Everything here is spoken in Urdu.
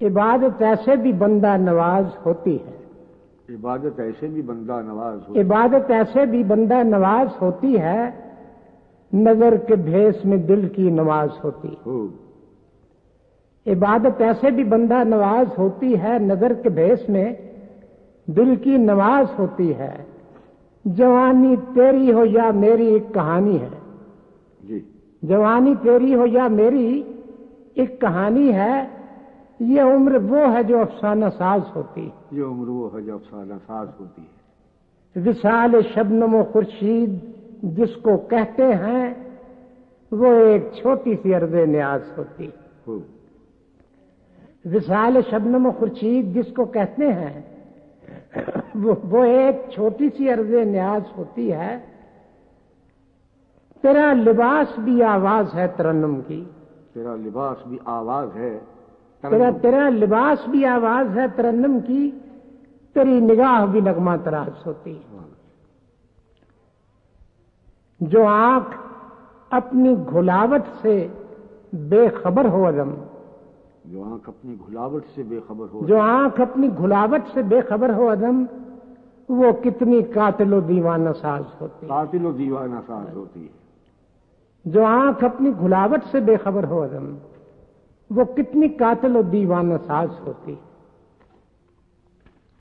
عبادت ایسے بھی بندہ نواز ہوتی ہے، عبادت ایسے بھی بندہ نواز ہوتی ہے، عبادت ایسے بھی بندہ نواز ہوتی ہے، نظر کے بھیس میں دل کی نماز ہوتی ہے۔ عبادت ایسے بھی بندہ نواز ہوتی ہے، نظر کے بھیس میں دل کی نماز ہوتی ہے۔ جوانی تیری ہو یا میری ایک کہانی ہے، جی جوانی تیری ہو یا میری ایک کہانی ہے، یہ عمر وہ ہے جو افسانہ ساز ہوتی ہے۔ یہ عمر وہ ہے جو افسانہ ساز ہوتی ہے۔ وصال شبنم و خورشید جس کو کہتے ہیں، وہ ایک چھوٹی سی عرض نیاز ہوتی ہے۔ وصال شبنم و خورشید جس کو کہتے ہیں، وہ ایک چھوٹی سی عرض نیاز ہوتی ہے۔ تیرا لباس بھی آواز ہے ترنم کی، تیرا لباس بھی آواز ہے تیرا لباس بھی آواز ہے ترنم کی، تیری نگاہ بھی نغمہ تراز ہوتی ہے۔ جو آنکھ اپنی گھلاوٹ سے بے خبر ہو عدم، جو آنکھ اپنی گھلاوٹ سے بے خبر ہو، جو آنکھ اپنی گھلاوٹ سے بے خبر ہو عدم، وہ کتنی قاتل و دیوانہ ساز ہوتی ہے۔ قاتل و دیوانہ ساز ہوتی ہے۔ جو آنکھ اپنی گھلاوٹ سے بے خبر ہو عدم، وہ کتنی قاتل و دیوانہ ساز ہوتی ہے۔